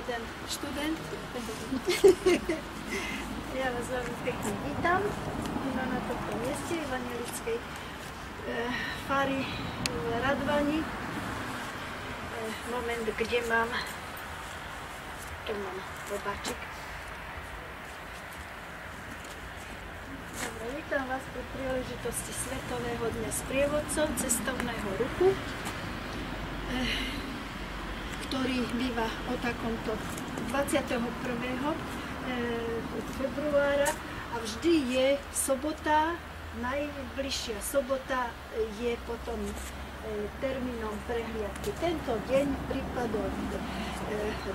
jeden študent. Ja vás veľmi pekne vítam na tomto mieste evangelickej fary v Radvani. Moment, kde mám, tu mám robáčik. Dobre, vítam vás pri príležitosti Svetového dňa sprievodcov cestovného ruchu, ktorý býva o takomto 21. februára a vždy je sobota, najbližšia sobota je potom termínom prehliadky. Tento deň pripadol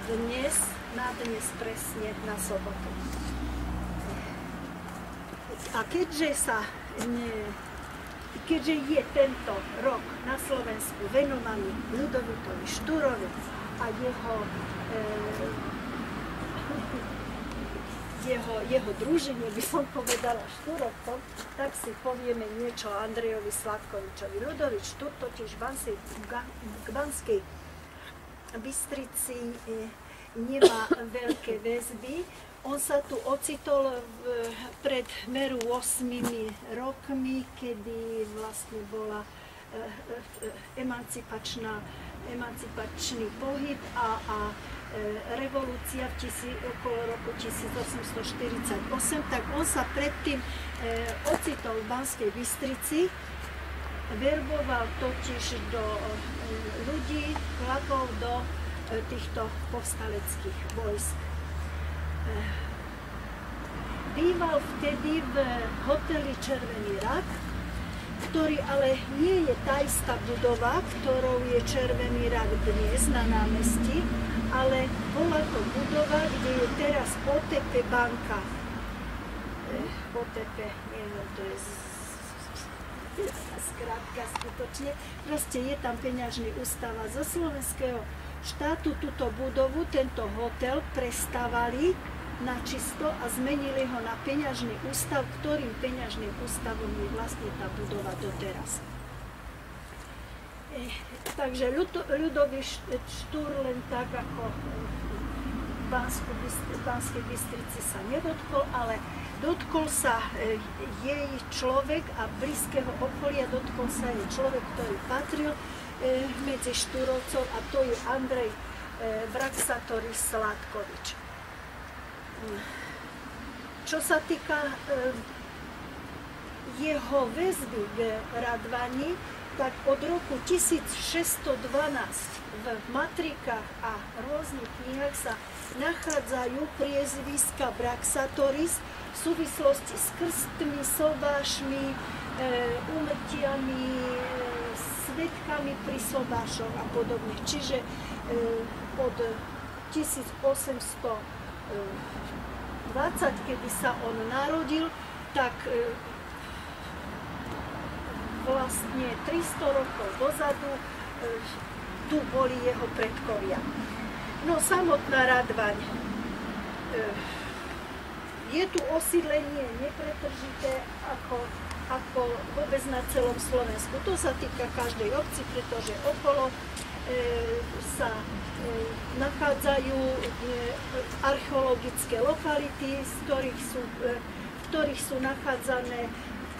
dnes, na dnes presne na sobotu. A keďže je tento rok na Slovensku venovaný Ľudovitovi Štúrovi a jeho družine, by som povedala Štúrovcom, tak si povieme niečo o Andrejovi Sladkovičovi. Ľudovít Štúr totiž k Banskej Bystrici nemá veľké väzby. On sa tu ocitol pred meru 8 rokmi, kedy vlastne bola emancipačný pohyb a revolúcia okolo roku 1848, tak on sa predtým ocitol v Banskej Bystrici, verboval totiž do ľudí, chlapov do týchto povstaleckých vojsk. Býval vtedy v hoteli Červený rak, ktorý ale nie je tá istá budova, ktorou je Červený rak dnes na námestí, ale bola to budova, kde je teraz OTP banka. OTP, neviem, to je skrátka skutočne. Proste je tam peňažný ústav a zo slovenského štátu túto budovu, tento hotel prestavali na čisto a zmenili ho na peňažný ústav, ktorým peňažným ústavom je vlastne tá budova doteraz. Takže Ľudovít Štúr len tak ako v Banskej Bystrici sa nedotkol, ale dotkol sa jej človek a blízkeho okolia, dotkol sa jej človek, ktorý patril medzi Štúrovcov, a to je Andrej Vraxatoris Sladkovič. Čo sa týka jeho väzby v Radvani, tak od roku 1612 v matrikách a rôznych knihách sa nachádzajú priezviska Vraxatoris v súvislosti s krstmi, sobášmi, úmrtiami, svedkami pri sobášoch a podobne. Čiže od 1820, kedy sa on narodil, tak vlastne 300 rokov dozadu tu boli jeho predkovia. No samotná Radvaň. Je tu osídlenie nepretržité ako vôbec na celom Slovensku. To sa týka každej obci, pretože okolo sa nachádzajú archeologické lokality, v ktorých sú nachádzané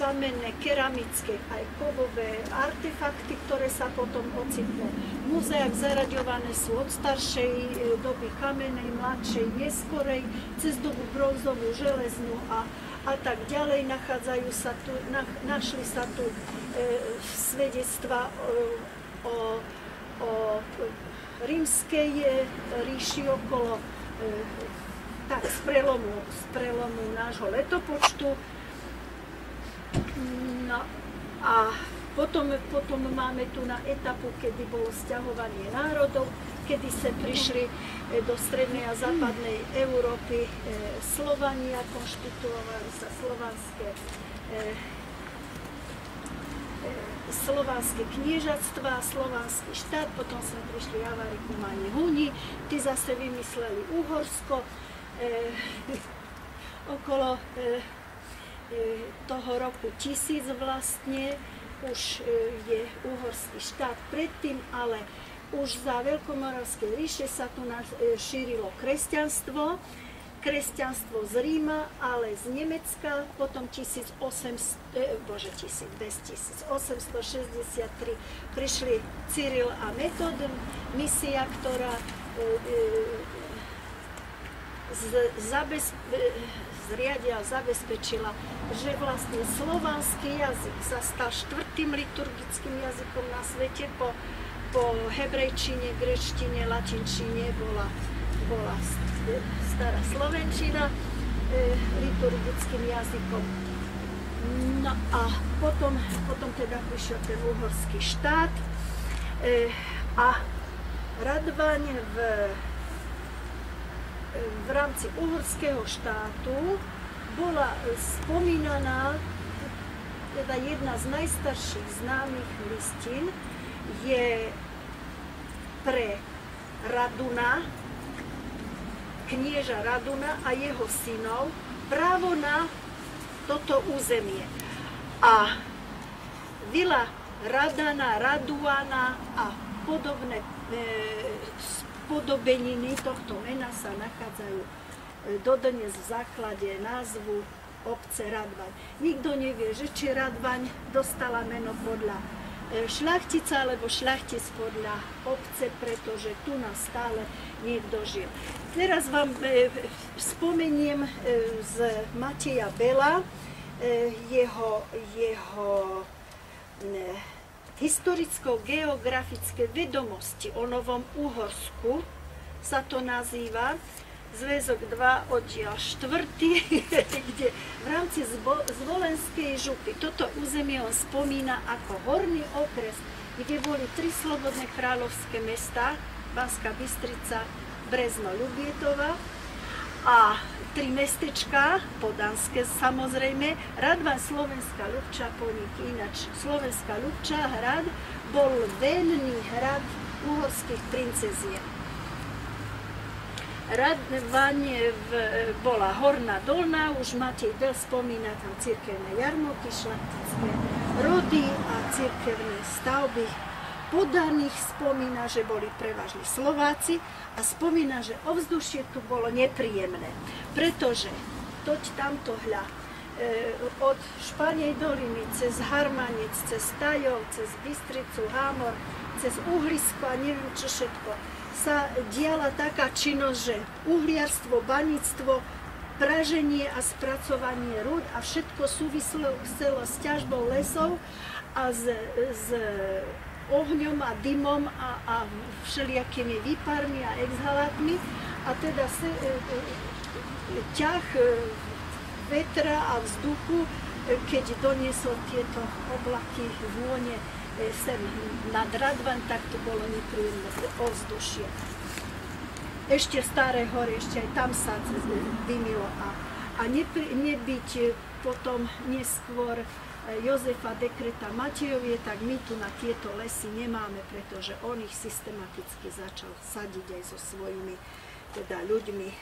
kamenné, keramické aj kovové artefakty, ktoré sa potom ocitnú v múzeách. Zaraďované sú od staršej doby kamennej, mladšej, neskorej, cez dobu bronzovú, železnú a tak ďalej. Našli sa tu svedectva o rímskej ríši okolo z prelomu nášho letopočtu. No a potom máme tu na etapu, kedy bolo sťahovanie národov, kedy sa prišli do strednej a západnej Európy Slovania, konštituovali sa slovanské kniežatstva, slovanský štát, potom sa prišli Avári, Kumáni, Huni, tí zase vymysleli Uhorsko. Okolo toho roku 1000 vlastne už je uhorský štát. Predtým ale už za Veľkomoravskej ríše sa tu šírilo kresťanstvo z Ríma, ale z Nemecka, potom 1863 prišli Cyril a Metod, misia, ktorá zabezpečila, že vlastne slovanský jazyk sa stal 4. liturgickým jazykom na svete po hebrejčine, gréčtine, latinčine bola stará slovenčina liturgickým jazykom. No a potom teda prišiel ten uhorský štát a Radvaň v rámci uhorského štátu bola spomínaná, teda jedna z najstarších známych listín je pre Raduna, knieža Raduna a jeho synov právo na toto územie. A vila Radana, Raduana a podobné spodobeniny tohto mena sa nachádzajú dodnes v základe názvu obce Radvaň. Nikto nevie, že či Radvaň dostala meno podľa šľachtica, alebo šľachtic podľa obce, pretože tu nás stále niekto žil. Teraz vám spomeniem z Mateja Bela jeho historicko-geografické vedomosti o Novom Uhorsku, sa to nazýva, zväzok 2, oddiel 4, kde v rámci Zvolenskej župy toto územie on spomína ako horný okres, kde boli 3 slobodné kráľovské mestá, Banská Bystrica, Brezno, Ľubietova a 3 mestečká, podanské samozrejme, Radvaň, Slovenská Ľubča, Poníky. Ináč Slovenská Ľubča, hrad, bol venný hrad uhorských princezien. Radvaň bola horná, dolná, už Matej Bel spomína tam cirkevné jarmoky, šlachtické rody a cirkevné stavby. Podaných spomína, že boli prevažne Slováci a spomína, že ovzdušie tu bolo nepríjemné, pretože toť tamto hľa, od Španej doliny, cez Harmanec, cez Tajov, cez Bystricu, Hámor, cez Uhlisko a neviem čo všetko, sa diala taká činnosť, že uhliarstvo, baníctvo, praženie a spracovanie rúd a všetko súviselo s ťažbou lesov a s ohňom a dymom a všelijakými výparmi a exhalátmi. A teda ťah vetra a vzduchu, keď doniesol tieto oblaky vône sem nad Radvaň, tak to bolo nepríjemné ovzdušie. Ešte Staré hory, ešte aj tam sa dymilo a nebyť potom neskôr Jozefa dekreta Matejovie, tak my tu na tieto lesy nemáme, pretože on ich systematicky začal sadiť aj so svojimi teda ľuďmi,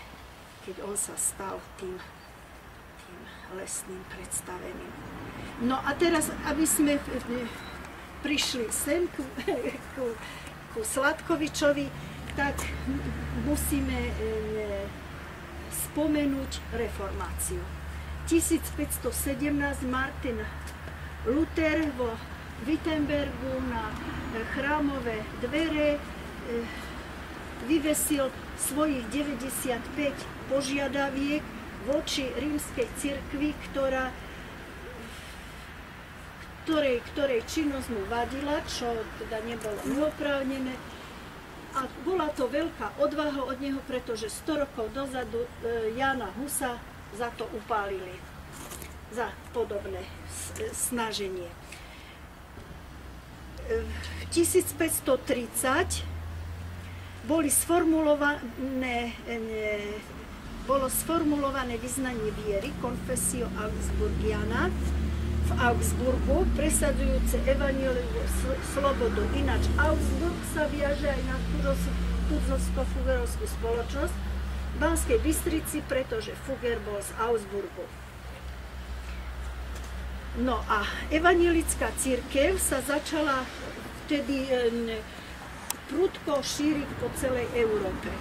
keď on sa stal tým lesným predstaveným. No a teraz, aby sme prišli sem ku Sladkovičovi, tak musíme spomenúť reformáciu. 1517 Martin Luther vo Wittenbergu na chrámové dvere vyvesil svojich 95 požiadaviek voči rímskej cirkvi, ktorej činnosť mu vadila, čo teda nebolo neoprávnené. A bola to veľká odvaha od neho, pretože 100 rokov dozadu Jána Husa za to upálili, za podobné snaženie. V 1530 bolo sformulované vyznanie viery, Confessio Augsburgiana, v Augsburgu, presadzujúce evanjeliovú slobodu. Ináč Augsburg sa viaže aj na Tudzovsko-Fugerovskú spoločnosť v Banskej Bystrici, pretože Fuger bol z Augsburgu. No a evanjelická cirkev sa začala vtedy prudko šíriť po celej Európe.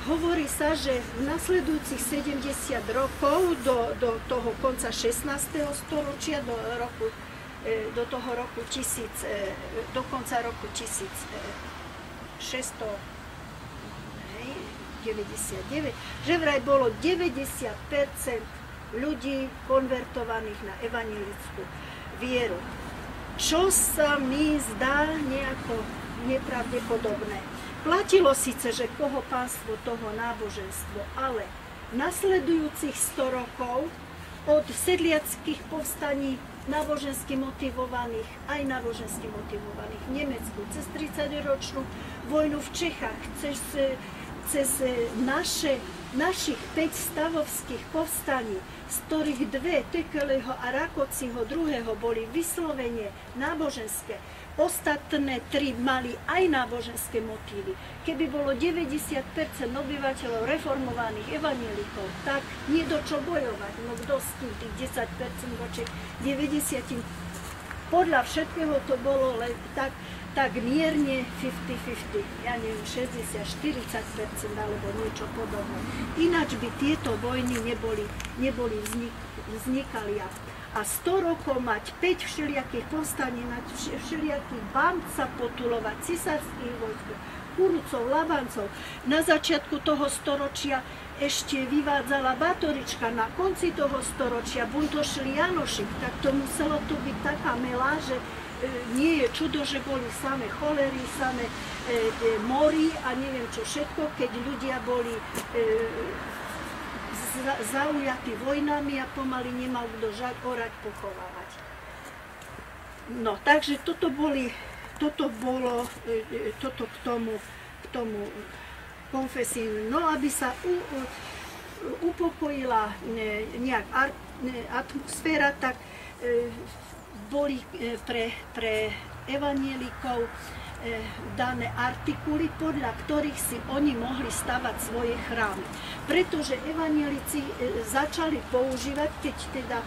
Hovorí sa, že v nasledujúcich 70 rokov do toho konca 16. storočia, do toho roku 1000, do konca roku 1699, že vraj bolo 90% ľudí konvertovaných na evanjelickú vieru. Čo sa mi zdá nejako nepravdepodobné. Platilo síce, že koho pánstvo, toho náboženstvo, ale nasledujúcich 100 rokov od sedliackých povstaní nábožensky motivovaných, aj nábožensky motivovaných v Nemecku, cez 30-ročnú vojnu v Čechách, cez našich 5 stavovských povstaní, z ktorých 2, Tekeleho a Rakociho druhého, boli vyslovene náboženské. Ostatné 3 mali aj náboženské motívy. Keby bolo 90% obyvateľov reformovaných evanjelikov, tak nie do čo bojovať. No kto s tým tých 10% voči 90%? Podľa všetkého to bolo len tak mierne 50-50. Ja neviem, 60-40% alebo niečo podobné. Ináč by tieto vojny neboli vznikali. A 100 rokov mať 5 všelijakých povstaní, mať všelijakých band sa potulovať, cisárskych vojsk, Kurucov, Labancov. Na začiatku toho storočia ešte vyvádzala Batorička, na konci toho storočia buntošli Janošik, tak to muselo tu byť taká melá, že nie je čudo, že boli samé cholery, samé mory a neviem čo všetko, keď ľudia boli zaujatí vojnami a pomaly nemal kto žať, orať, pochovávať. No, takže toto bolo k tomu konfesínu. No, aby sa upokojila nejak atmosféra, tak boli pre evanjelikov dané artikuly, podľa ktorých si oni mohli stavať svoje chrámy. Pretože evanjelici začali používať, keď teda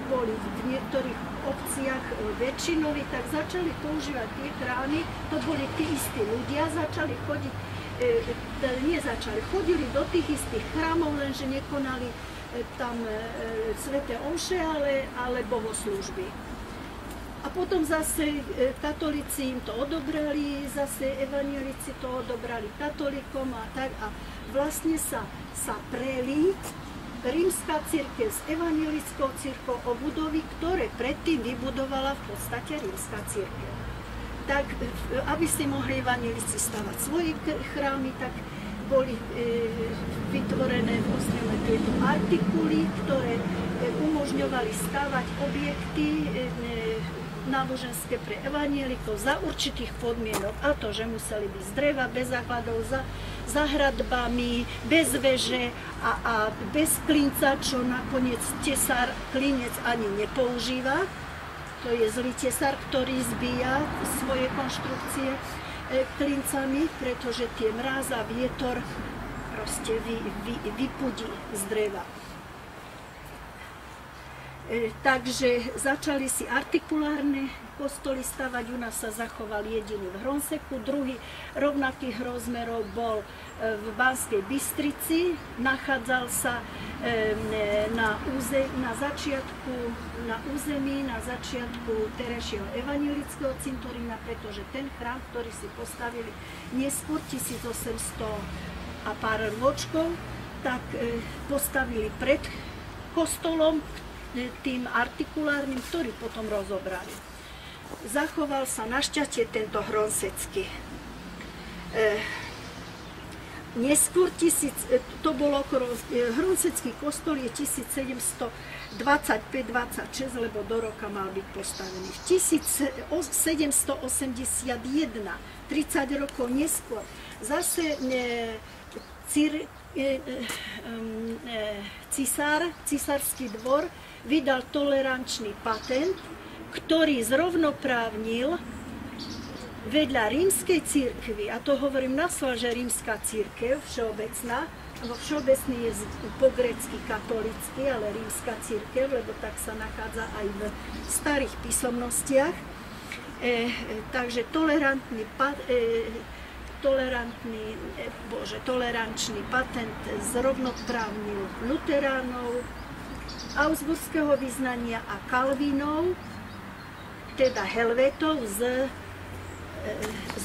boli v niektorých obciach väčšinoví, tak začali používať tie chrámy, to boli tí istí ľudia, začali chodiť, chodili do tých istých chrámov, lenže nekonali tam sväté omše, ale bohoslúžby. A potom zase katolíci im to odobrali, zase evanjelici to odobrali katolíkom a tak. A vlastne sa preli rímska cirkev s evanjelickou cirkvou o budovy, ktoré predtým vybudovala v podstate rímska cirkev. Tak, aby si mohli evanjelici stavať svoje chrámy, tak boli vytvorené tieto artikuly, ktoré umožňovali stavať objekty náboženské pre evanjelikov za určitých podmienok, a to, že museli byť z dreva, bez základov, za hradbami, bez veže a bez klinca, čo nakoniec tesár klinec ani nepoužíva. To je zlý tesár, ktorý zbíja svoje konštrukcie klincami, pretože tie mráz a vietor proste vypudí z dreva. Takže začali si artikulárne kostoly stavať. U nás sa zachoval jediný v Hronseku, druhý rovnakých rozmerov bol v Banskej Bystrici. Nachádzal sa na začiatku terajšieho evanjelického cintorína, pretože ten chrám, ktorý si postavili neskôr 1800 a pár ročkov, tak postavili pred kostolom, tým artikulárnym, ktorý potom rozobrali. Zachoval sa našťastie tento hronsecký. Neskôr to bolo okolo, hronsecký kostol je 1725-26, lebo do roka mal byť postavený. V 1781, 30 rokov neskôr, zase cisársky dvor vydal tolerančný patent, ktorý zrovnoprávnil vedľa rímskej cirkvi, a to hovorím naslova, že rímska cirkev všeobecná, lebo všeobecný je po grécky katolícky, ale rímska cirkev, lebo tak sa nachádza aj v starých písomnostiach, Takže tolerančný patent zrovnoprávnil luteránov, augsburského vyznania a Kalvínov, teda helvétov s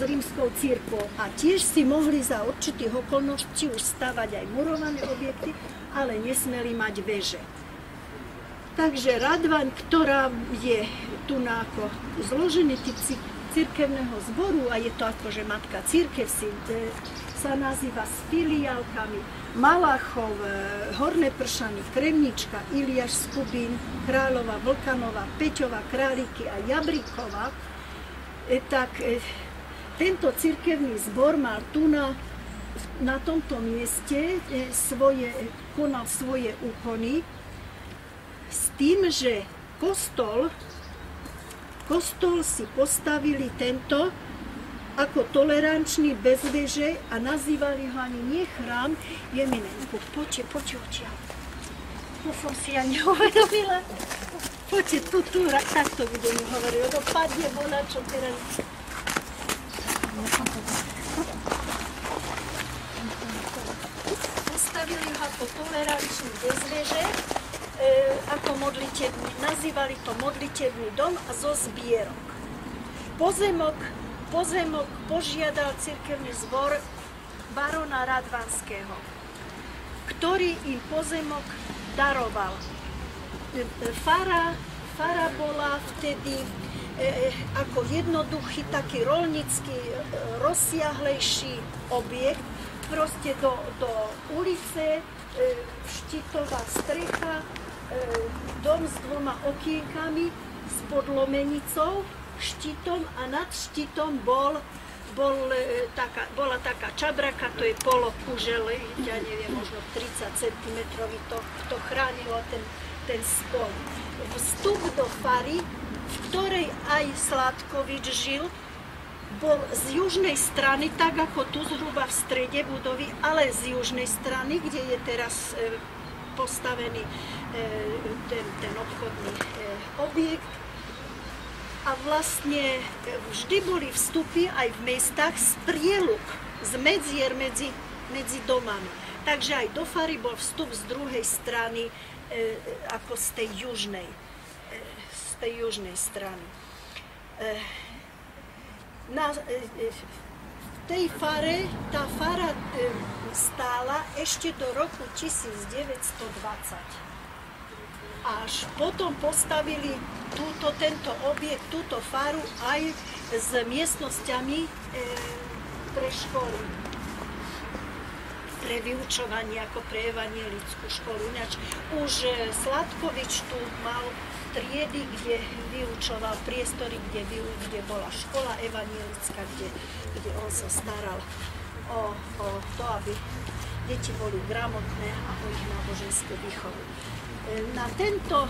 rímskou cirkvou. A tiež si mohli za určitých okolností už stavať aj murované objekty, ale nesmeli mať veže. Takže Radvaň, ktorá je tu ako zložený typ cirkevného zboru, a je to akože matka cirkev, sa nazýva s filiálkami Malachov, Horné Pršany, Kremnička, Iliáš z Kubín, Kráľova, Vlkanova, Peťova, Králiky a Jabríkova, tak tento cirkevný zbor mal tu na tomto mieste konal svoje úkony s tým, že kostol si postavili tento ako tolerančný bez veže a nazývali ho ani nie chrám, Jeminenku. Poďte odtiaľ. To som si ja neuvedomila. Poďte tu, takto budem hovoriť, lebo padne voda, čo teraz... Postavili ho ako tolerančný bez veže, ako modlitebný, nazývali to modlitebný dom a zo zbierok. Pozemok požiadal cirkevný zbor barona Radvanského, ktorý im pozemok daroval. Fara bola vtedy ako jednoduchý, taký roľnícky, rozsiahlejší objekt, proste do ulice, štítová strecha, dom s 2 okienkami s podlomenicou, štítom a nad štítom bola taká čabraka, to je polokužel, ja neviem, možno 30 cm, to chránilo ten spol. Vstup do fary, v ktorej aj Sládkovič žil, bol z južnej strany, tak ako tu zhruba v strede budovy, ale z južnej strany, kde je teraz postavený ten obchodný objekt. A vlastne vždy boli vstupy aj v mestách z prieluk, z medzier medzi domami. Takže aj do fary bol vstup z druhej strany, ako z tej južnej strany. V tej fare, tá fara stála ešte do roku 1920. Až potom postavili tento objekt, túto faru aj s miestnosťami pre školy. Pre vyučovanie, ako pre evanielickú školu. Ináč už Sládkovič tu mal triedy, kde vyučoval, priestory, kde bola škola evanielická, kde on sa staral o to, aby deti boli gramotné a o ich náboženskú výchovu. Na tento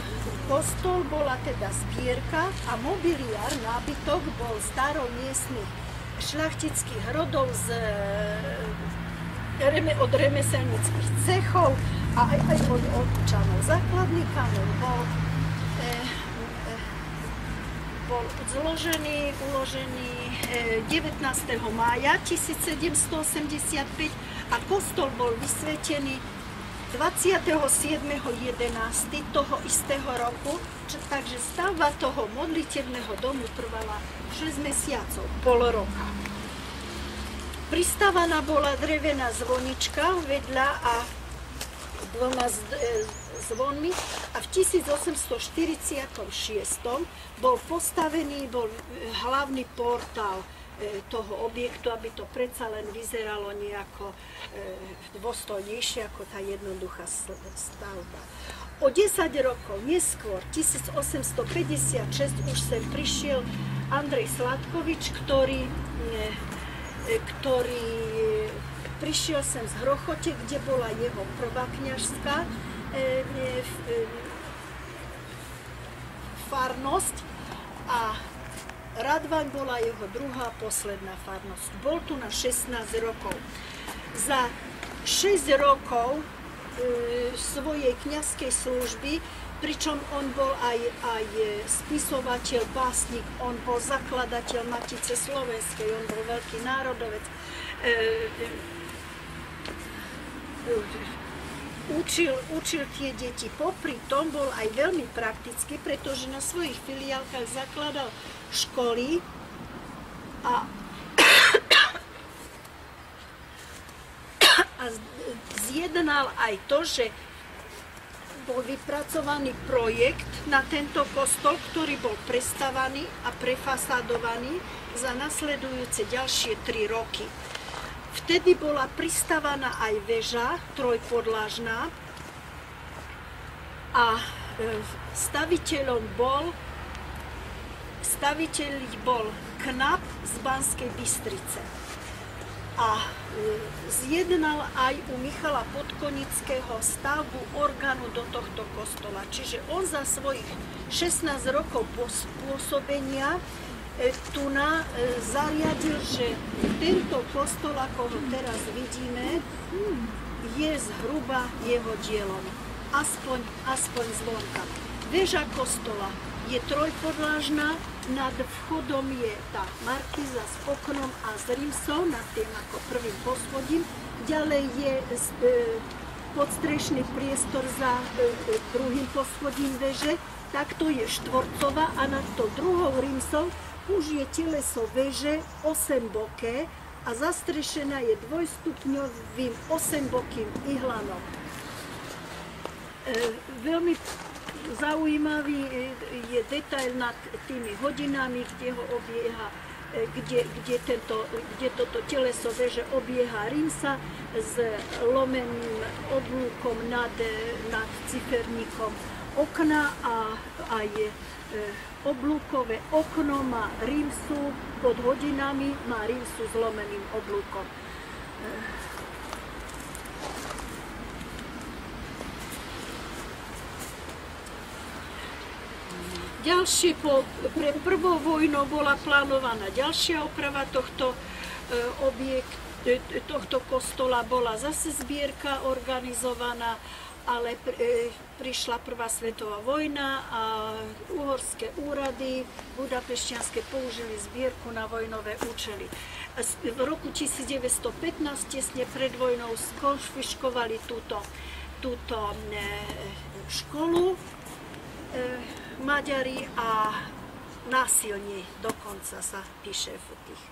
kostol bola teda zbierka a mobiliár, nábytok bol staromiestnych šľachtických rodov od remeselnických cechov a aj od občanov. Základný kameň bol uložený 19. mája 1785 a kostol bol vysvetený 27.11. toho istého roku, takže stavba toho modlitebného domu trvala 6 mesiacov, pol roka. Pristávaná bola drevená zvonička vedľa a 2 zvonmi a v 1846 bol postavený hlavný portál toho objektu, aby to predsa len vyzeralo nejako dôstojnejšie ako tá jednoduchá stavba. O 10 rokov neskôr, 1856, už sem prišiel Andrej Sládkovič, ktorý prišiel sem z Hrochote, kde bola jeho prvá kňažská farnosť a Radvaň bola jeho druhá posledná farnosť. Bol tu na 16 rokov. Za 6 rokov svojej kňazskej služby pričom on bol aj spisovateľ, básnik, on bol zakladateľ Matice slovenskej, on bol veľký národovec. Učil tie deti. Popri tom bol aj veľmi praktický, pretože na svojich filiálkach zakladal školy a zjednal aj to, že bol vypracovaný projekt na tento kostol, ktorý bol prestavaný a prefasádovaný za nasledujúce ďalšie 3 roky. Vtedy bola pristavaná aj väža, trojpodlažná, a staviteľ bol Knap z Banskej Bystrice. A zjednal aj u Michala Podkonického stavbu orgánu do tohto kostola. Čiže on za svojich 16 rokov pôsobenia zariadil, že tento kostol, ako ho teraz vidíme, je zhruba jeho dielom. Aspoň zvonka. Väža kostola je trojpodlažná, nad vchodom je tá markíza s oknom a s rimsou, nad tým ako prvým poschodím. Ďalej je podstrešný priestor za druhým poschodím väže, takto je štvorcová a nad to druhou rimsou už je teleso väže 8-boké a zastrešená je dvojstupňovým 8-bokým ihlanom. Veľmi zaujímavý je detail nad tými hodinami, kde ho obieha, kde toto teleso väže obieha rimsa s lomeným oblúkom nad ciferníkom okna a aj oblúkové okno má rimsu pod hodinami, má rimsu s lomeným oblúkom. Ďalšie, pre prvou vojnou bola plánovaná ďalšia oprava tohto kostola, bola zase zbierka organizovaná, ale prišla prvá svetová vojna a uhorské úrady budapešťanské použili zbierku na vojnové účely. V roku 1915, tesne pred vojnou, skonfiškovali túto školu Maďari a násilne dokonca sa píše v tých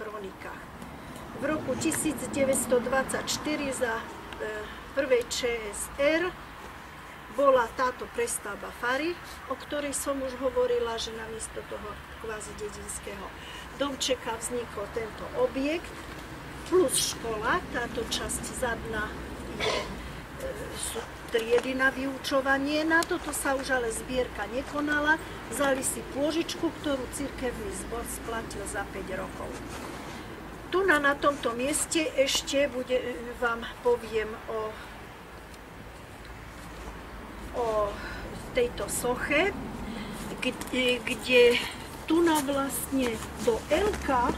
kronikách. V roku 1924 za prvej ČSR bola táto prestavba fary, o ktorej som už hovorila, že namiesto toho kvázi dedinského domčeka vznikol tento objekt, plus škola, táto časť zadná sú triedy na vyučovanie. Na toto sa už ale zbierka nekonala. Vzali si pôžičku, ktorú cirkevný zbor splatil za 5 rokov. Tu na tomto mieste ešte vám poviem o tejto soche, kde tu na vlastne do Elka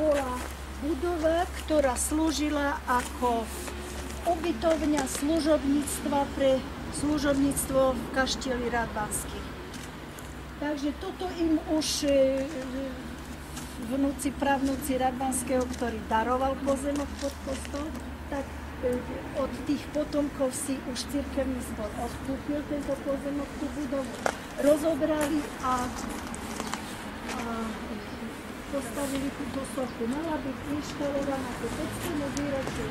bola budova, ktorá slúžila ako obytovňa služobníctva pre služobníctvo v kaštieli Radvanských. Takže toto im už pravnúci Radvanského, ktorý daroval pozemok pod kostol, tak od tých potomkov si už cirkevný zbor odkúpil tento pozemok, tú budovu rozobrali a postavili túto sochu. Mala byť inštalovaná po 500. výročí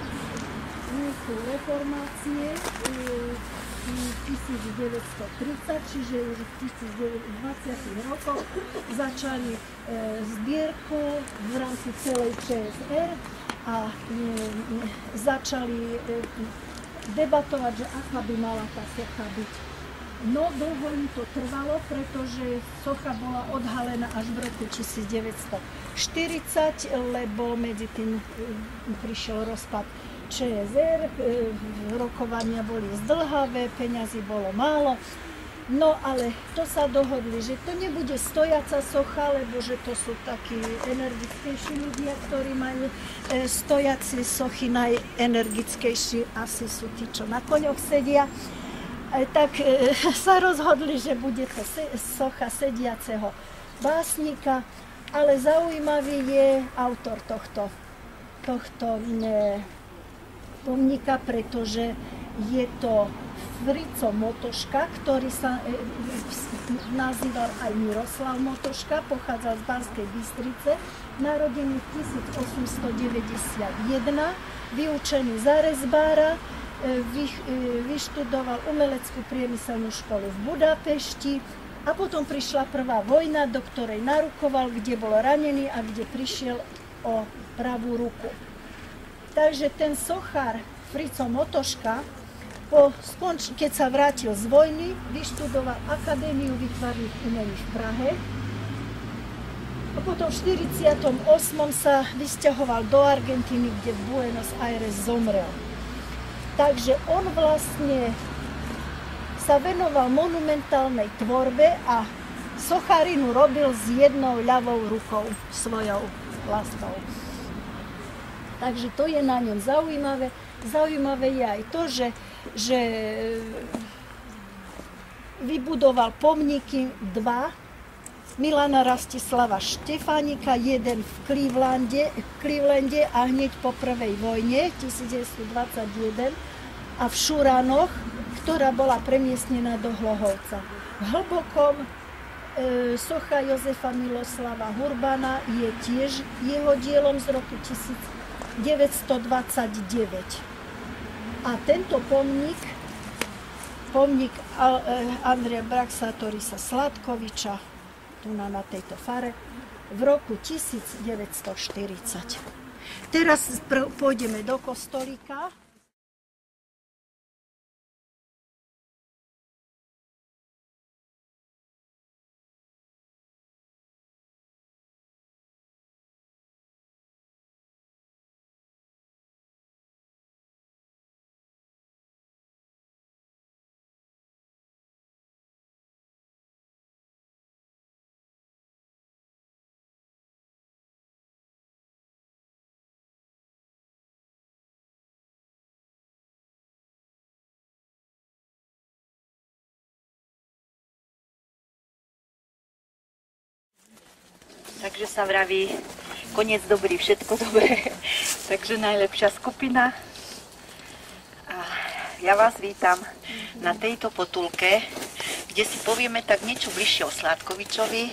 reformácie 1930, čiže už v 1920 rokoch začali zbierku v rámci celej ČSR a začali debatovať, že aká by mala tá socha byť. No dlho im to trvalo, pretože socha bola odhalená až v roku 1940, lebo medzi tým prišiel rozpad ČSR, rokovania boli zdĺhavé, peňazí bolo málo, No ale to sa dohodli, že to nebude stojaca socha, lebo že to sú takí energickejší ľudia, ktorí majú stojacie sochy. Najenergickejší asi sú tí, čo na koňoch sedia. Tak sa rozhodli, že bude to socha sediaceho básnika, ale zaujímavý je autor tohto pomníka, pretože je to Frico Motoška, ktorý sa nazýval aj Miroslav Motoška, pochádzal z Banskej Bystrice, narodený 1891, vyučený za rezbára, vyštudoval umeleckú priemyselnú školu v Budapešti a potom prišla prvá vojna, do ktorej narukoval, kde bol ranený a kde prišiel o pravú ruku. Takže ten sochár Frico Motoška, keď sa vrátil z vojny, vyštudoval Akadémiu výtvarných umení v Prahe a potom v 48. sa vysťahoval do Argentíny, kde v Buenos Aires zomrel. Takže on vlastne sa venoval monumentálnej tvorbe a sochárinu robil s jednou ľavou rukou svojou vlastnou. Takže to je na ňom zaujímavé. Zaujímavé je aj to, že vybudoval pomníky dva, Milana Rastislava Štefánika, jeden v Clevelande a hneď po prvej vojne 1921 a v Šuranoch, ktorá bola premiestnená do Hlohovca. V Hlbokom socha Jozefa Miloslava Hurbana je tiež jeho dielom z roku 1929. A tento pomník Andreja Braxatorisa Sladkoviča, tu na tejto fare, v roku 1940. Teraz pôjdeme do kostolíka. Takže sa vraví, koniec dobrý, všetko dobré. Takže najlepšia skupina. A ja vás vítam na tejto potulke, kde si povieme tak niečo bližšie o Sládkovičovi.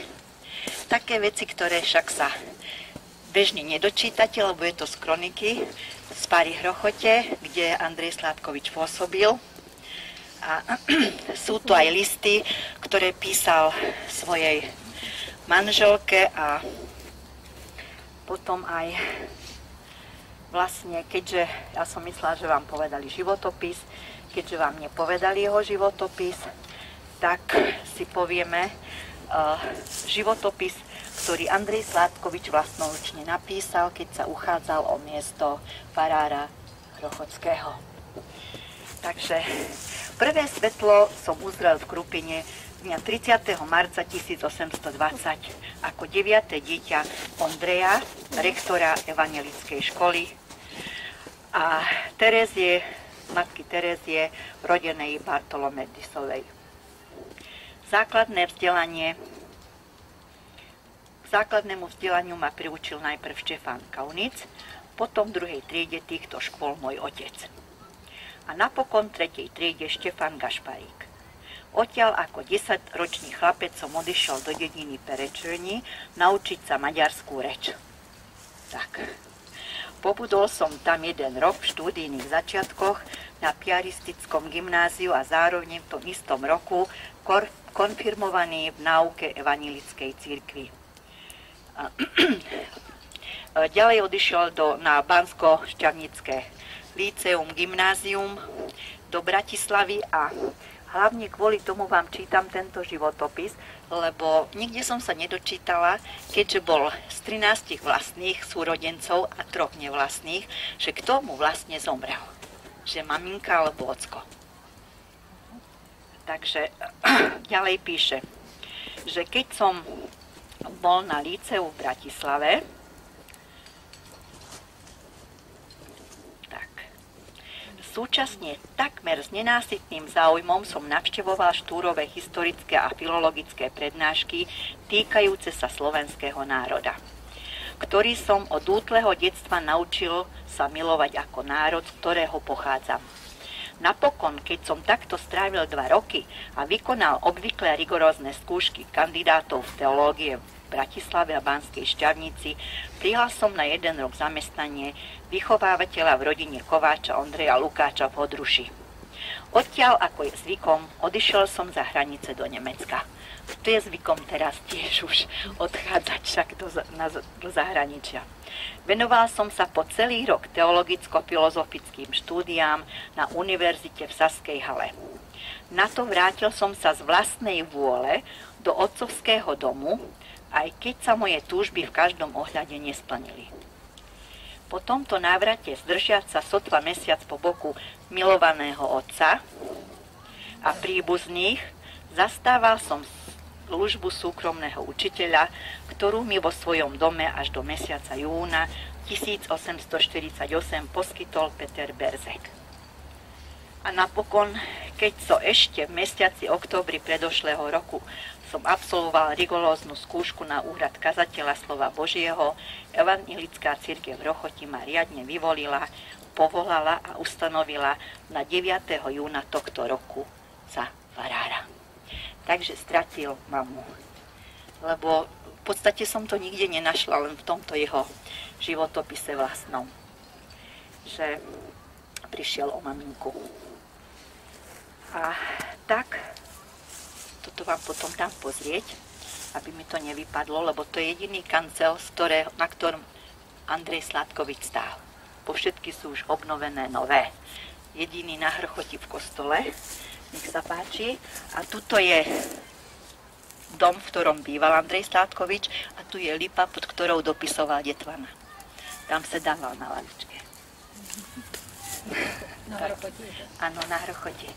Také veci, ktoré však sa bežne nedočítate, lebo je to z kroniky z Páry Hrochote, kde Andrej Sládkovič pôsobil. A sú tu aj listy, ktoré písal svojej manželke a potom aj vlastne, keďže ja som myslela, že vám povedali životopis, keďže vám nepovedali jeho životopis, tak si povieme životopis, ktorý Andrej Sládkovič vlastnoručne napísal, keď sa uchádzal o miesto farára Hrochotského. Takže prvé svetlo som uzrel v Krupine dňa 30. marca 1820 ako 9. dieťa Ondreja, rektora evangelickej školy a Terezie, matky Terezie, rodenej Bartolomedisovej. Základnému vzdelaniu ma priučil najprv Štefán Kaunic, potom v druhej triede týchto škôl môj otec. A napokon v tretej triede Štefán Gašparík. Odtiaľ ako 10-ročný chlapec som odišiel do dediny Perečerni naučiť sa maďarskú reč. Tak, pobudol som tam 1 rok v štúdijných začiatkoch na piaristickom gymnáziu a zároveň v tom istom roku konfirmovaný v náuke evanjelickej cirkvi. Ďalej odišiel na Bansko-Šťavnické líceum, gymnázium do Bratislavy a hlavne kvôli tomu vám čítam tento životopis, lebo nikde som sa nedočítala, keďže bol z 13 vlastných súrodencov a 3 nevlastných, že kto mu vlastne zomrel. Že maminka alebo ocko. Takže ďalej píše, že keď som bol na líceu v Bratislave, súčasne takmer s nenásytným záujmom som navštevoval štúrové historické a filologické prednášky týkajúce sa slovenského národa, ktorý som od útleho detstva naučil sa milovať ako národ, z ktorého pochádzam. Napokon, keď som takto strávil 2 roky a vykonal obvykle rigorózne skúšky kandidátov v teológie v Bratislave a Banskej Štiavnici, prihal som na 1 rok zamestnanie vychovávateľa v rodine Kováča Ondreja Lukáča v Hodruši. Odtiaľ, ako je zvykom, odišiel som za hranice do Nemecka. To je zvykom teraz tiež už odchádzať však do zahraničia. Venoval som sa po celý rok teologicko-filozofickým štúdiám na univerzite v Saskej Hale. Na to vrátil som sa z vlastnej vôle do otcovského domu, aj keď sa moje túžby v každom ohľade nesplnili. Po tomto návrate, zdržiať sa sotva mesiac po boku milovaného otca a príbuzných, zastával som službu súkromného učiteľa, ktorú mi vo svojom dome až do mesiaca júna 1848 poskytol Peter Berzek. A napokon, keď ešte v mesiaci októbri predošlého roku som absolvoval rigoróznu skúšku na úrad kazateľa slova Božieho, evangelická cirkev v Rochoti ma riadne vyvolila, povolala a ustanovila na 9. júna tohto roku za farára. Takže stratil mamu. Lebo v podstate som to nikde nenašla, len v tomto jeho životopise vlastnom. Že prišiel o maminku. A tak, toto vám potom tam pozrieť, aby mi to nevypadlo, lebo to je jediný kancel, na ktorom Andrej Sládkovič stál. Po všetky sú už obnovené nové. Jediný na Hrchoti v kostole. Nech sa páči. A tuto je dom, v ktorom býval Andrej Sládkovič a tu je lipa, pod ktorou dopisoval Detvana. Tam sedával na lavičke. Na Hrchote? Áno, na Hrchote.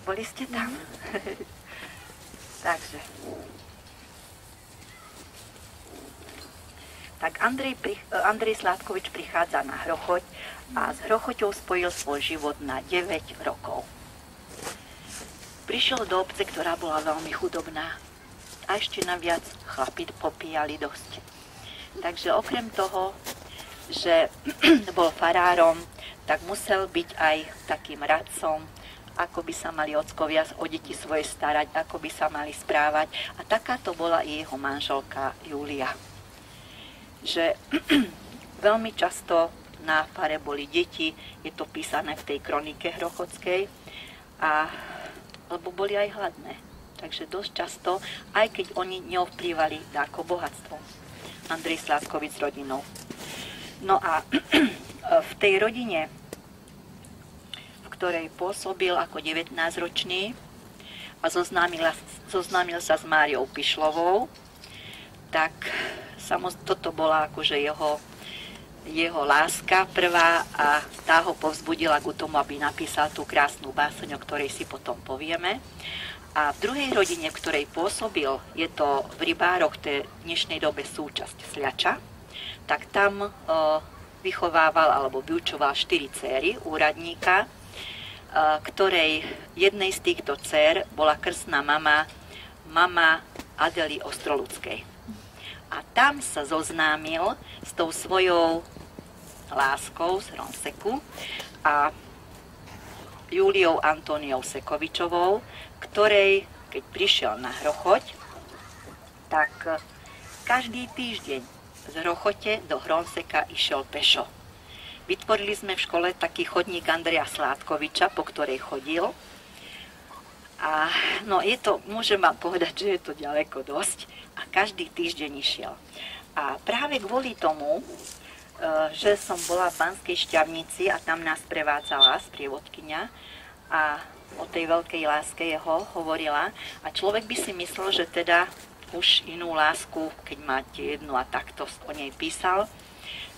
Boli ste tam? Takže. Tak Andrej Sládkovič prichádza na Hrochoť a s Hrochoťou spojil svoj život na 9 rokov. Prišiel do obce, ktorá bola veľmi chudobná a ešte naviac chlapi popíjali dosť. Takže okrem toho, že bol farárom, tak musel byť aj takým radcom, ako by sa mali ockovia o deti svoje starať, ako by sa mali správať. A takáto bola i jeho manželka Júlia. Že veľmi často na fare boli deti, je to písané v tej kronike hrochotskej, lebo boli aj hladné. Takže dosť často, aj keď oni neovplývali dáko bohatstvo. Andrej Sládkovič s rodinou. No a v tej rodine, v ktorej pôsobil ako 19-ročný a zoznámil sa s Máriou Pišlovou, tak toto bola akože jeho láska prvá a tá ho povzbudila k tomu, aby napísal tú krásnu báseň, o ktorej si potom povieme. A v druhej rodine, v ktorej pôsobil, je to v Rybároch, to je v dnešnej dobe súčasť Sľača, tak tam vychovával alebo vyučoval 4 céry úradníka, ktorej jednej z týchto dcér bola krstná mama Adely Ostroludskej. A tam sa zoznámil s tou svojou láskou z Hronseku a Júliou Antóniou Sekovičovou, ktorej, keď prišiel na Hrochoť, tak každý týždeň z Hrochote do Hronseka išiel pešo. Vytvorili sme v škole taký chodník Andreja Sládkoviča, po ktorej chodil. A no môžem vám povedať, že je to ďaleko dosť. A každý týždeň išiel. A práve kvôli tomu, že som bola v Banskej Štiavnici a tam nás prevádzala sprievodkyňa a o tej veľkej láske jeho hovorila. A človek by si myslel, že teda už inú lásku, keď máte jednu a takto o nej písal,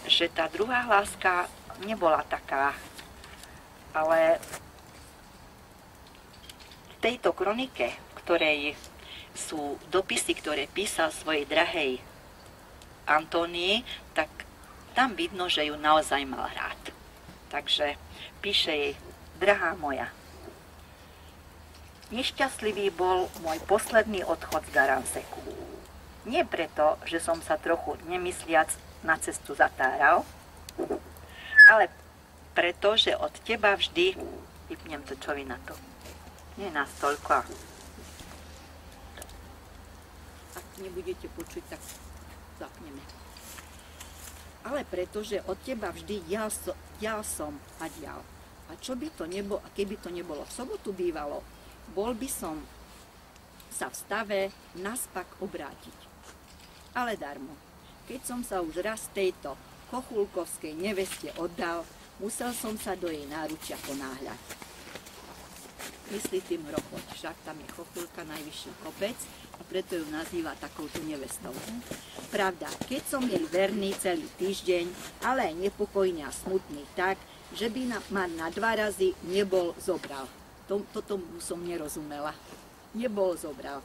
že tá druhá láska nebola taká, ale tejto kronike, v ktorej sú dopisy, ktoré písal svojej drahej Antónii, tak tam vidno, že ju naozaj mal rád. Takže píše jej: drahá moja, nešťastlivý bol môj posledný odchod z Daranseku. Nie preto, že som sa trochu nemysliac na cestu zatáral, ale preto, že od teba vždy... Vypnem to, čo vy na to. Nie nás toľko. Ak nebudete počuť, tak zapneme. Ale preto, že od teba vždy dial som a dial. A čo by to nebolo, a keby to nebolo v sobotu bývalo, bol by som sa v stave naspak obrátiť. Ale darmo. Keď som sa už raz tejto kochulkovskej neveste oddal, musel som sa do jej náručia ponáhľať. Myslí tým Hrochoť, však tam je Chochulka, najvyšší kopec, a preto ju nazýva takouto nevestou. Pravda, keď som jej verný celý týždeň, ale aj nepokojný a smutný tak, že by ma na 2 razy nebol zobral. Toto som nerozumela. Nebol zobral.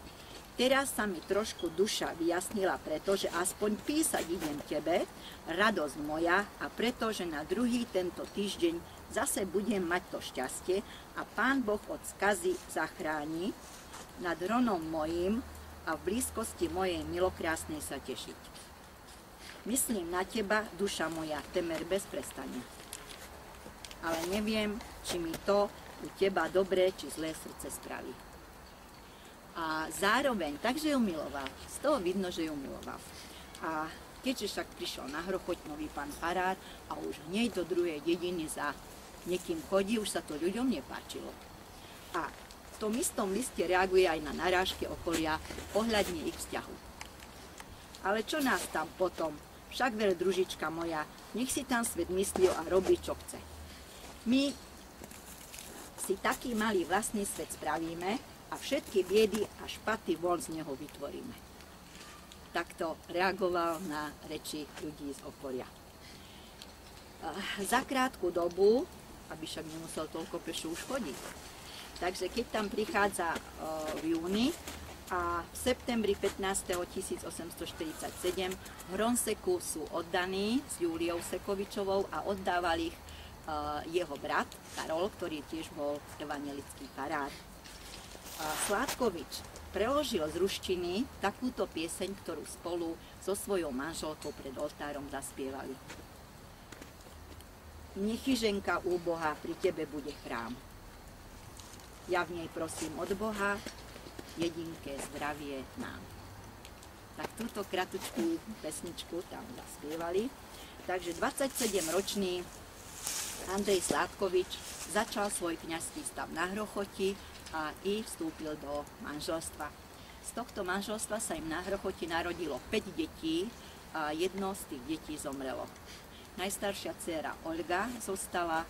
Teraz sa mi trošku duša vyjasnila, pretože aspoň písať idem tebe, radosť moja, a pretože na druhý tento týždeň zase budem mať to šťastie a Pán Boh od skazy zachráni, nad Hronom mojím a v blízkosti mojej milokrásnej sa tešiť. Myslím na teba, duša moja, temer bez prestania. Ale neviem, či mi to u teba dobré či zlé srdce spraví. A zároveň, takže ju miloval. Z toho vidno, že ju miloval. A keďže však prišiel na Hrochoť nový pán farár a už hneď do druhej dediny za niekým chodí, už sa to ľuďom nepáčilo. A v tom istom liste reaguje aj na narážky okolia ohľadne ich vzťahu. Ale čo nás tam potom? Však ver, družička moja, nech si tam svet myslí a robí, čo chce. My si taký malý vlastný svet spravíme, a všetky biedy a špaty von z neho vytvoríme. Takto reagoval na reči ľudí z okolia. Za krátku dobu, aby však nemusel toľko pešo už chodiť, takže keď tam prichádza v júni a v septembri 15. 1847 v Hronseku sú oddaní s Júliou Sekovičovou a oddával ich jeho brat Karol, ktorý tiež bol evanjelický farár. Sládkovič preložil z ruštiny takúto pieseň, ktorú spolu so svojou manželkou pred oltárom zaspievali. Nechyženka u Boha, pri tebe bude chrám. Ja v nej prosím od Boha, jedinké zdravie nám. Tak túto kratučkú pesničku tam zaspievali. Takže 27-ročný Andrej Sládkovič začal svoj kňazský stav na Hrochoti a i vstúpil do manželstva. Z tohto manželstva sa im na Hrochoti narodilo 5 detí a jedno z tých detí zomrelo. Najstaršia dcéra Olga zostala,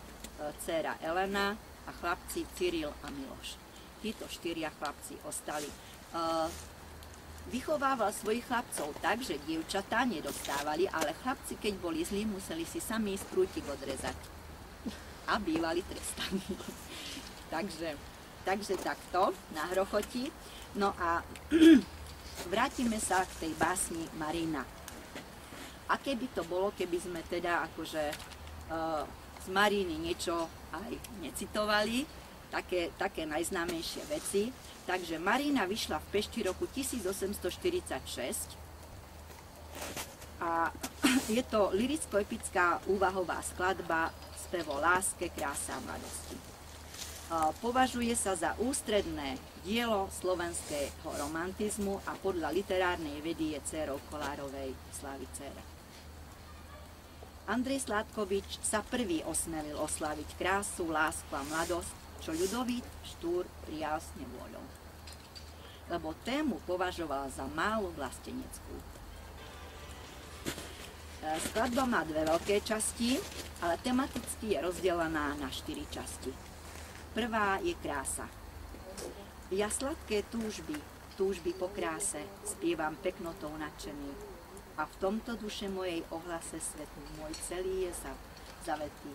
dcéra Elena a chlapci Cyril a Miloš. Títo 4 chlapci ostali. Vychovával svojich chlapcov tak, že dievčatá nedostávali, ale chlapci, keď boli zlí, museli si sami prútik odrezať. A bývali trestaní. Takže takto, na Hrochoti. No a vrátime sa k tej básni Marina. Aké by to bolo, keby sme teda akože z Mariny niečo aj necitovali, také najznámejšie veci. Takže Marina vyšla v Pešti roku 1846 a je to lyricko-epická úvahová skladba spev o láske, kráse a mladosti. Považuje sa za ústredné dielo slovenského romantizmu a podľa literárnej vedy je dcérou Kolárovej Slávy dcére. Andrej Sládkovič sa prvý osmelil osláviť krásu, lásku a mladosť, čo Ľudovít Štúr prijal s nevôľou, lebo tému považoval za málo vlasteneckú. Skladba má 2 veľké časti, ale tematicky je rozdelená na 4 časti. Prvá je krása. Ja sladké túžby po kráse, spievam peknotou nadšený. A v tomto duše mojej ohlase svetu môj celý je zavetý.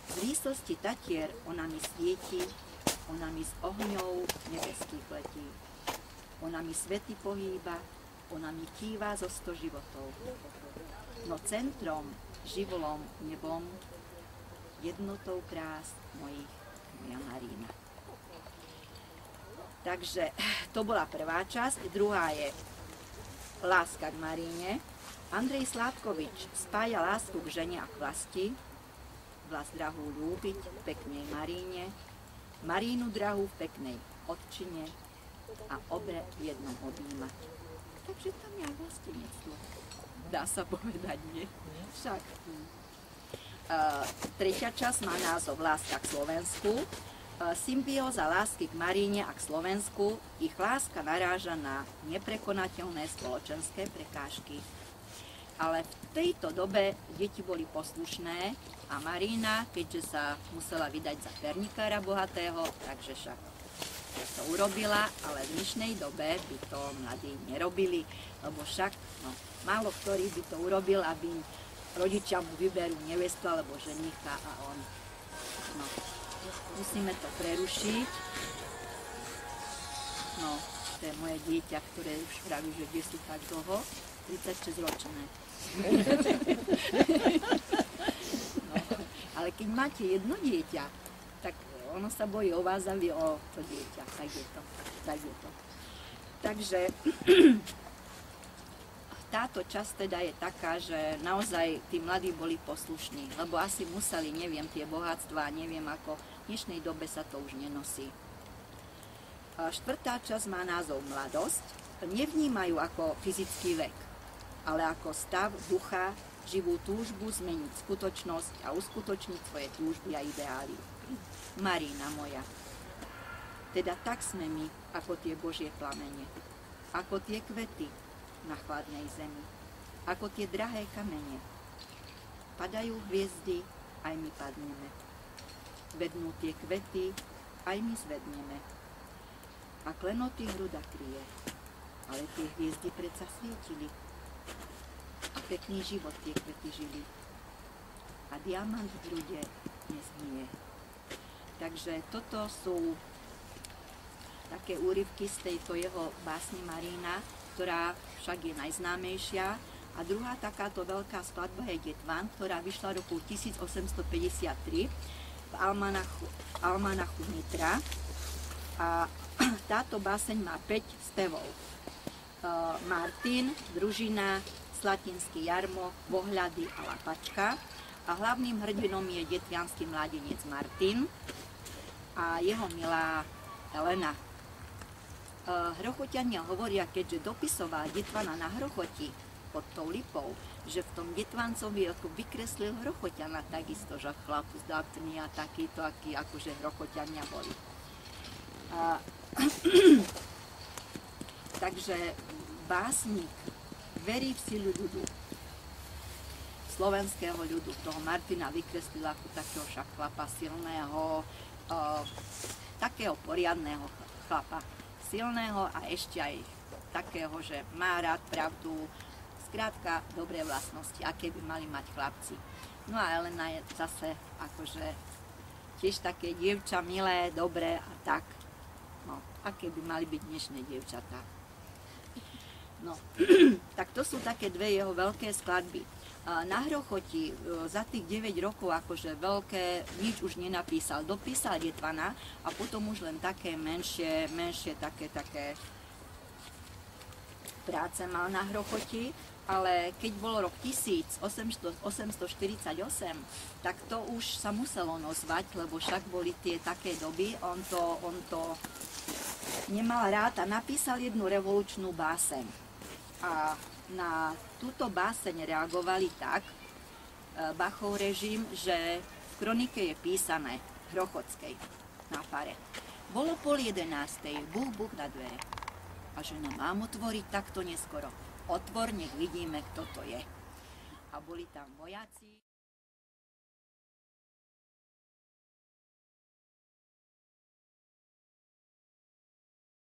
Z výsosti Tatier ona mi svieti, ona mi z ohňov nebeských letí. Ona mi svety pohýba, ona mi kýva zo 100 životov. No centrom, živolom, nebom, jednotou krás mojich moja Marína. Takže to bola prvá časť. Druhá je láska k Maríne. Andrej Sládkovič spája lásku k žene a k vlasti, vlast drahú ľúbiť v peknej Maríne, Marínu drahú v peknej otčine a obe v jednom objímať. Takže tam je aj vlastenectvo. Dá sa povedať, nie? Však. Tretia časť má názov Láska k Slovensku. Symbióza lásky k Maríne a k Slovensku. Ich láska naráža na neprekonateľné spoločenské prekážky. Ale v tejto dobe deti boli poslušné a Marína, keďže sa musela vydať za fernikára bohatého, takže však to urobila, ale v dnešnej dobe by to mladí nerobili, lebo však málo ktorý by to urobil, aby rodičia mu vyberú nevestu alebo ženicha a on. No, musíme to prerušiť. No, to je moje dieťa, ktoré už praví, že kde sú tak dlho, 36 ročné. No, ale keď máte jedno dieťa, tak ono sa bojí o vás a vy o to dieťa. Tak je to. Takže táto časť teda je taká, že naozaj tí mladí boli poslušní, lebo asi museli, neviem, tie bohatstvá, neviem ako, v dnešnej dobe sa to už nenosí. Štvrtá časť má názov Mladosť. Nevnímajú ako fyzický vek, ale ako stav ducha, živú túžbu zmeniť skutočnosť a uskutočniť svoje túžby a ideály. Marína moja, teda tak sme my, ako tie Božie plamene, ako tie kvety na chladnej zemi, ako tie drahé kamene. Padajú hviezdy, aj my padneme. Vednú tie kvety, aj my zvedneme. A klenoty hruda kryje, ale tie hviezdy predsa svietili. A pekný život tie kvety žili. A diamant v hrude neznie. Takže toto sú také úryvky z tejto jeho básne Marína, ktorá však je najznámejšia. A druhá takáto veľká skladba je Detvan, ktorá vyšla roku 1853 v almanachu Nitra. A táto báseň má 5 spevov. Martin, Družina, Slatinský jarmo, Vohľady a Lapačka. A hlavným hrdinom je detviansky mladenec Martin a jeho milá Helena. Hrochoťania hovoria, keďže dopisoval Detvana na Hrochoti pod tou lipou, že v tom Detvancovi ako vykreslil Hrochoťana takisto, že chlap zdatný a takýto, aký akože Hrochoťania boli. Takže básnik verí v silu ľudu, slovenského ľudu. Toho Martina vykreslil ako takého však chlapa silného, takého poriadného chlapa. Silného a ešte aj takého, že má rád pravdu, skrátka dobré vlastnosti, aké by mali mať chlapci. No a Elena je zase akože tiež také dievča milé, dobré a tak. No, aké by mali byť dnešné dievčatá. No, tak to sú také dve jeho veľké skladby. Na Hrochoti za tých 9 rokov akože veľké nič už nenapísal. Dopísal Detvana a potom už len také menšie také práce mal na Hrochoti, ale keď bol rok 1848, tak to už sa muselo ozvať, lebo však boli tie také doby, on to nemal rád a napísal jednu revolučnú báseň. A na túto báseň reagovali tak Bachov režim, že v kronike je písané Hrochotskej na fare. Bolo 10:30, buch na dvere. A žena, mám otvoriť takto neskoro. Otvor, nech vidíme, kto to je. A boli tam vojaci.